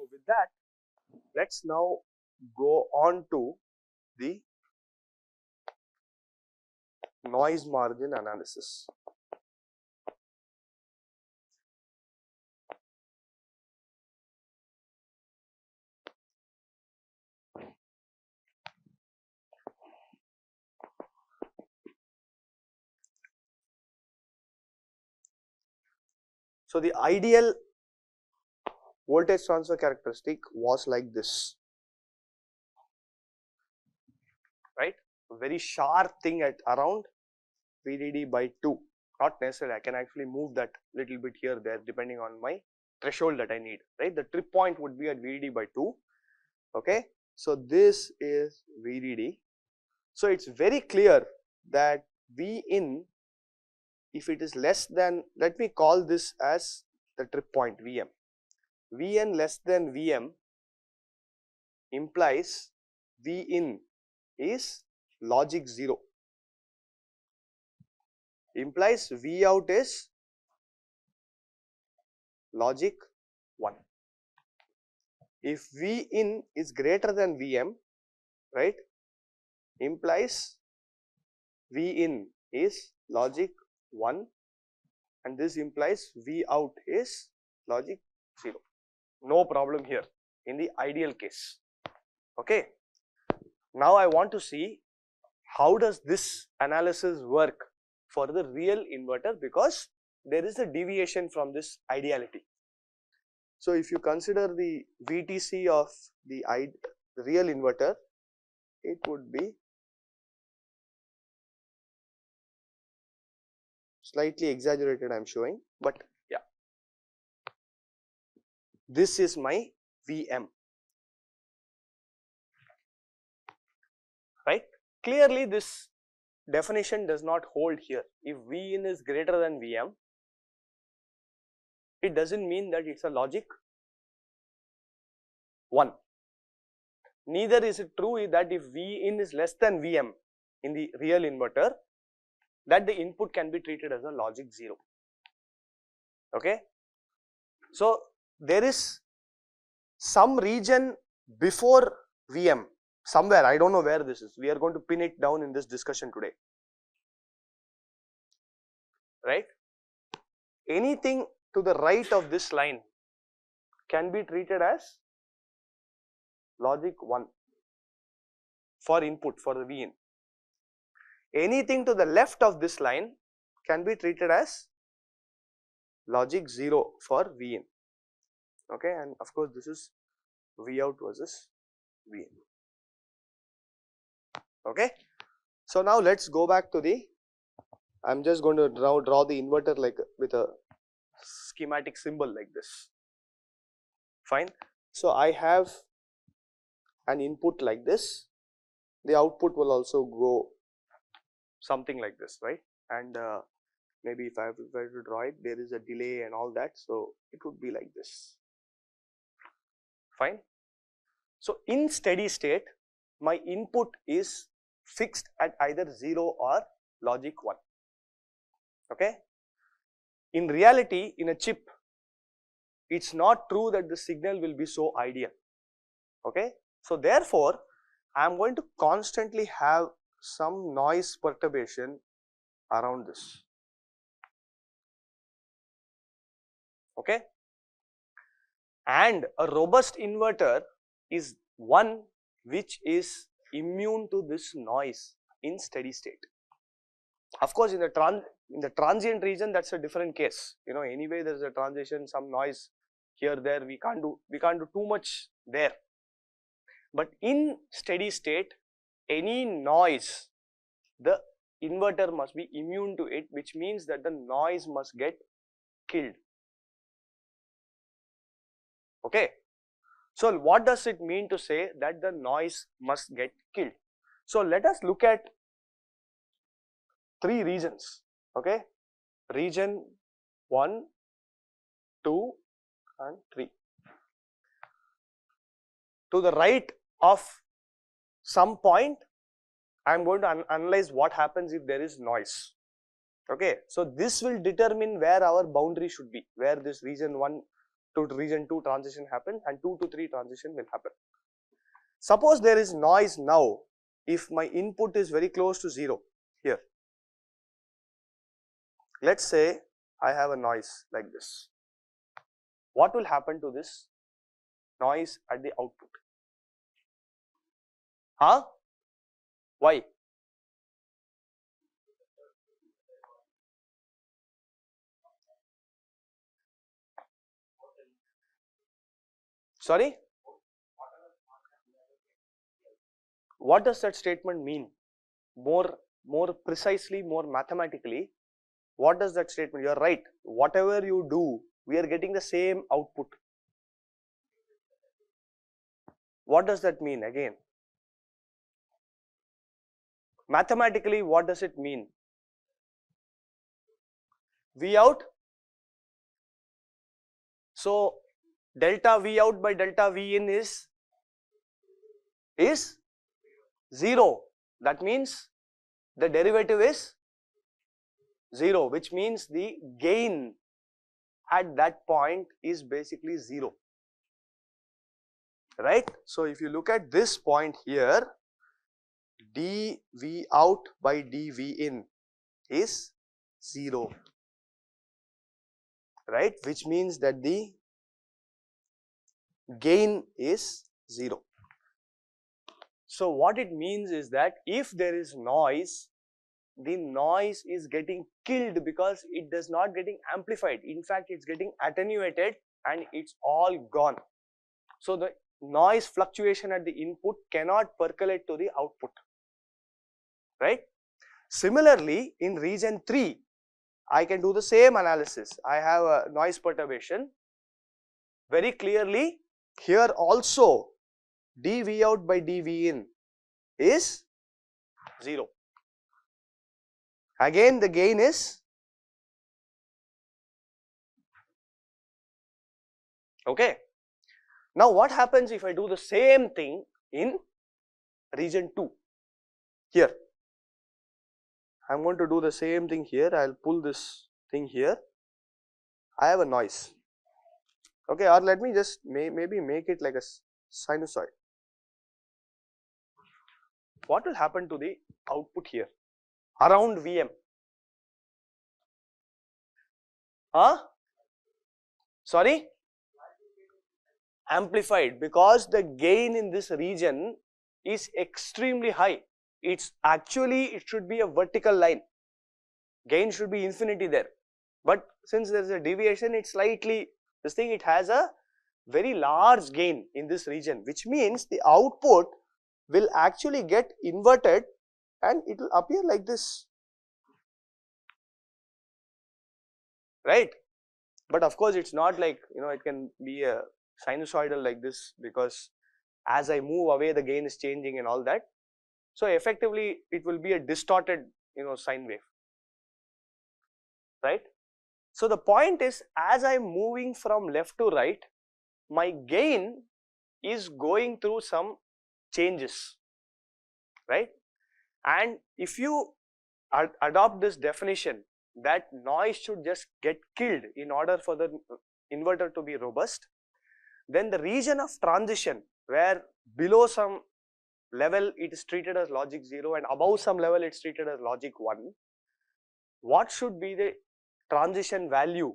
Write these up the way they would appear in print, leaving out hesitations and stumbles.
So with that, let's now go on to the noise margin analysis. So the ideal voltage transfer characteristic was like this, right? A very sharp thing at around VDD by 2. Not necessarily, I can actually move that little bit here there depending on my threshold that I need, right? The trip point would be at VDD by 2. Okay, so this is VDD. So it's very clear that V in, if it is less than, let me call this as the trip point Vm. Vn less than Vm implies V in is logic 0, implies V out is logic 1. If V in is greater than Vm, right, implies V in is logic 1 and this implies V out is logic 0. No problem here in the ideal case. Okay. Now I want to see how does this analysis work for the real inverter, because there is a deviation from this ideality. So if you consider the VTC of the real inverter, it would be slightly exaggerated, I am showing, but yeah, this is my Vm, right? Clearly this definition does not hold here. If V in is greater than Vm, it doesn't mean that it's a logic 1. Neither is it true that if V in is less than Vm in the real inverter, that the input can be treated as a logic 0. Okay. So there is some region before Vm somewhere, I don't know where this is, we are going to pin it down in this discussion today, right? Anything to the right of this line can be treated as logic 1 for input for the Vin. Anything to the left of this line can be treated as logic 0 for Vin. Okay, and of course this is V out versus Vin. Okay, so now let's go back to the, I'm just going to draw the inverter like with a schematic symbol like this. Fine. So I have an input like this, the output will also go something like this, right? And maybe if I were to draw it, there is a delay and all that, so it would be like this. Fine. So in steady state, my input is fixed at either 0 or logic 1. Okay. In reality, in a chip, it's not true that the signal will be so ideal. Okay. So therefore, I am going to constantly have some noise perturbation around this. Okay. And a robust inverter is one which is immune to this noise in steady state. Of course, in the transient region, that's a different case. You know, anyway, there is a transition, some noise here, there. We can't do too much there. But in steady state, any noise, the inverter must be immune to it, which means that the noise must get killed. Okay. So what does it mean to say that the noise must get killed? So let us look at 3 regions. Okay. Region 1, 2 and 3. To the right of some point, I am going to analyze what happens if there is noise. Okay. So this will determine where our boundary should be, where this region 1 to region 2 transition happen and 2 to 3 transition will happen. Suppose there is noise now, if my input is very close to 0 here. Let's say I have a noise like this. What will happen to this noise at the output? Huh? Why? Sorry? What does that statement mean? More precisely, more mathematically, what does that statement? You are right. Whatever you do, we are getting the same output. What does that mean again? Mathematically, what does it mean? V out. So delta V out by delta V in is 0. That means the derivative is 0, which means the gain at that point is basically 0. Right? So if you look at this point here, dV out by dV in is 0. Right? Which means that the gain is 0. So what it means is that if there is noise, the noise is getting killed because it does not getting amplified. In fact, it's getting attenuated and it's all gone. So the noise fluctuation at the input cannot percolate to the output. Right? Similarly, in region 3, I can do the same analysis. I have a noise perturbation. Very clearly, here also dV out by dV in is 0. Again the gain is okay. Now what happens if I do the same thing in region 2? Here I am going to do the same thing here. I will pull this thing here. I have a noise, okay, or let me just maybe make it like a sinusoid. What will happen to the output here around Vm? Huh? Sorry? Amplified, because the gain in this region is extremely high. It's actually, it should be a vertical line. Gain should be infinity there. But since there is a deviation, it's slightly, this thing, it has a very large gain in this region, which means the output will actually get inverted and it will appear like this. Right? But of course, it's not like, it can be a sinusoidal like this, because as I move away, the gain is changing and all that. So effectively, it will be a distorted, sine wave. Right? So the point is, as I am moving from left to right, my gain is going through some changes, right? And if you adopt this definition that noise should just get killed in order for the inverter to be robust, then the region of transition, where below some level it is treated as logic 0 and above some level it is treated as logic 1, what should be the transition value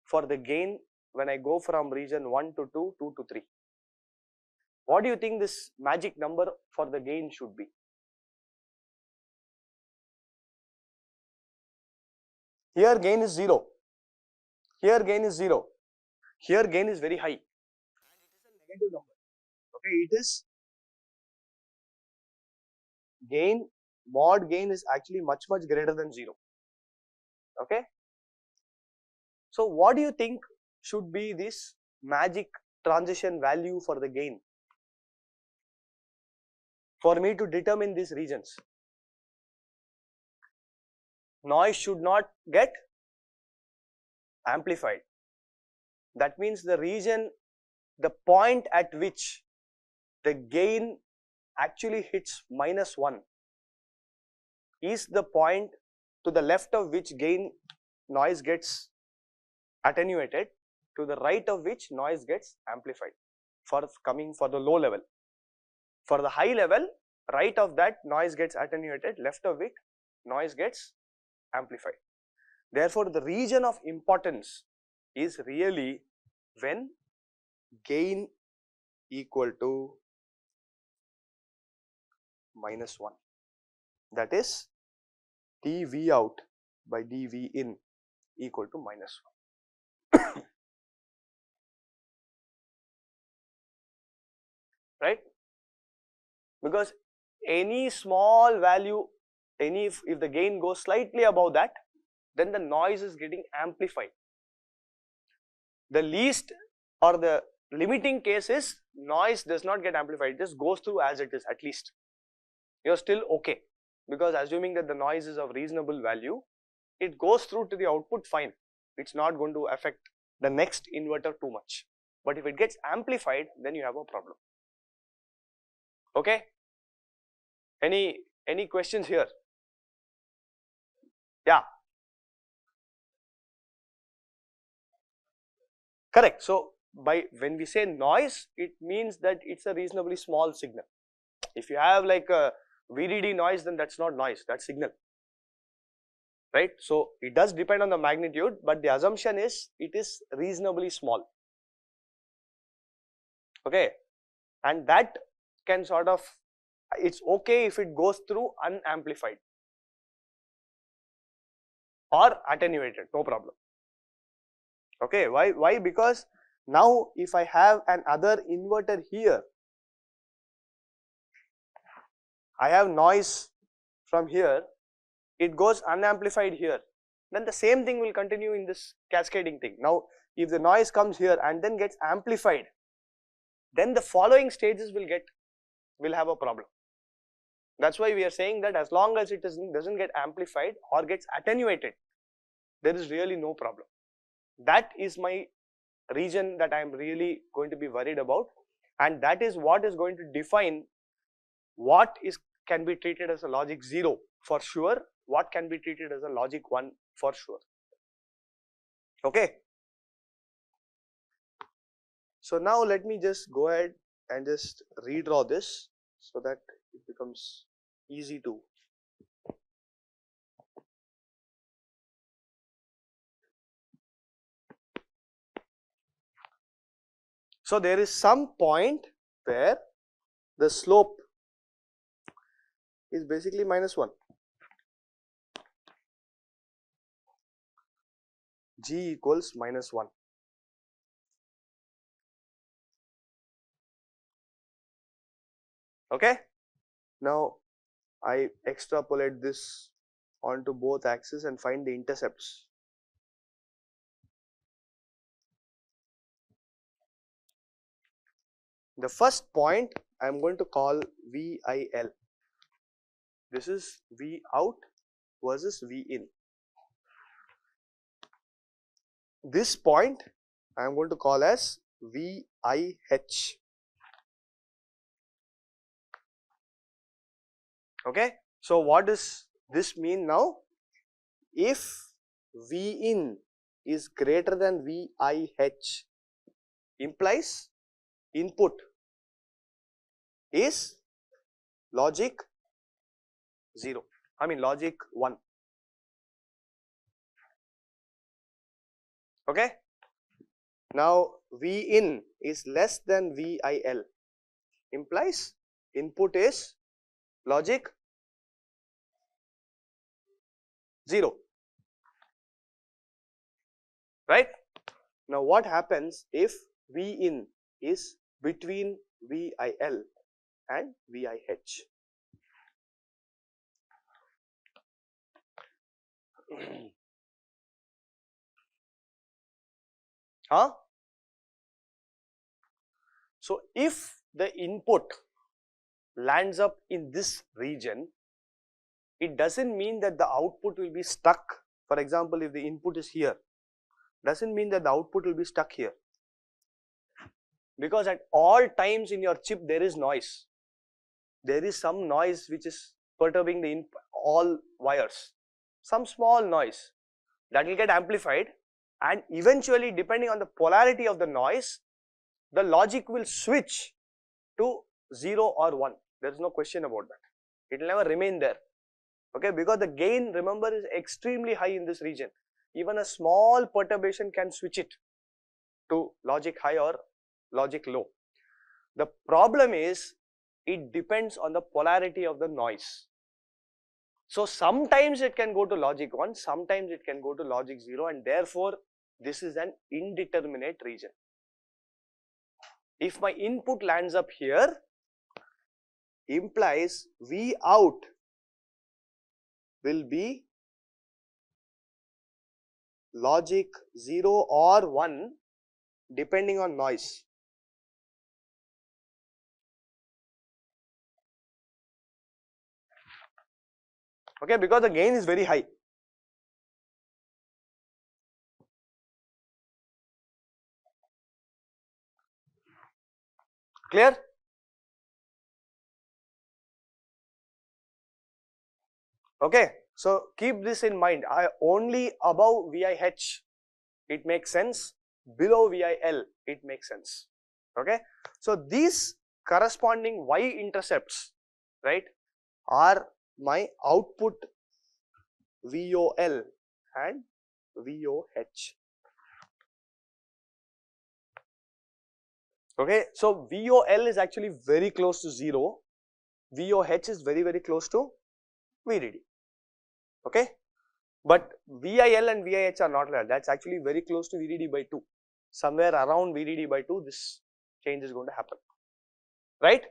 for the gain when I go from region 1 to 2, 2 to 3? What do you think this magic number for the gain should be? Here gain is 0, here gain is 0, here gain is very high, and it is a negative number. Okay, it is gain, mod gain is actually much greater than 0. Okay. So what do you think should be this magic transition value for the gain for me to determine these regions? Noise should not get amplified. That means the region, the point at which the gain actually hits -1 is the point to the left of which gain noise gets attenuated, to the right of which noise gets amplified for coming for the low level. For the high level, right of that noise gets attenuated, left of it noise gets amplified. Therefore, the region of importance is really when gain equal to -1, that is dV out by dV in equal to -1. Right? Because any small value, if the gain goes slightly above that, then the noise is getting amplified. The least or the limiting case is noise does not get amplified, it just goes through as it is. At least you are still okay, because assuming that the noise is of reasonable value, it goes through to the output fine, it's not going to affect the next inverter too much. But if it gets amplified, then you have a problem. Okay, any questions here? Yeah, correct. So when we say noise, it means that it's a reasonably small signal. If you have like a VDD noise, then that's not noise, that's signal, right? So it does depend on the magnitude, but the assumption is it is reasonably small. Okay, and that can sort of, it's okay if it goes through unamplified or attenuated, no problem. Okay, why? Because now if I have another inverter here, I have noise from here, it goes unamplified here, then the same thing will continue in this cascading thing. Now if the noise comes here and then gets amplified, then the following stages will have a problem. That's why we are saying that as long as it doesn't get amplified or gets attenuated, there is really no problem. That is my region that I am really going to be worried about, and that is what is going to define what can be treated as a logic 0 for sure, what can be treated as a logic 1 for sure. Okay. So now let me just go ahead and just redraw this so that it becomes easy to. So there is some point where the slope is basically -1. G equals -1. Okay. Now I extrapolate this onto both axes and find the intercepts. The first point I am going to call VIL. This is V out versus V in. This point I am going to call as VIH. Okay. So what does this mean now? If V in is greater than VIH, implies input is logic 0, I mean logic 1. Okay. Now V in is less than VIL, implies input is logic 0, right? Now what happens if V in is between VIL and VIH? Huh? So if the input lands up in this region, it doesn't mean that the output will be stuck. For example, if the input is here, doesn't mean that the output will be stuck here, because at all times in your chip there is noise. There is some noise which is perturbing all wires, some small noise that will get amplified and eventually depending on the polarity of the noise, the logic will switch to 0 or 1. There is no question about that. It will never remain there. Okay, because the gain, remember, is extremely high in this region. Even a small perturbation can switch it to logic high or logic low. The problem is it depends on the polarity of the noise. So sometimes it can go to logic 1, sometimes it can go to logic 0, and therefore this is an indeterminate region. If my input lands up here, implies V out will be logic 0 or 1 depending on noise. Okay, because the gain is very high. Clear? Okay, so keep this in mind. Only above VIH it makes sense, below VIL it makes sense. Okay, so these corresponding Y intercepts, right, are my output VOL and VOH. Okay, so VOL is actually very close to 0, VOH is very close to VDD. Okay, but VIL and VIH are not like that. That's actually very close to VDD by 2. Somewhere around VDD by 2, this change is going to happen, right?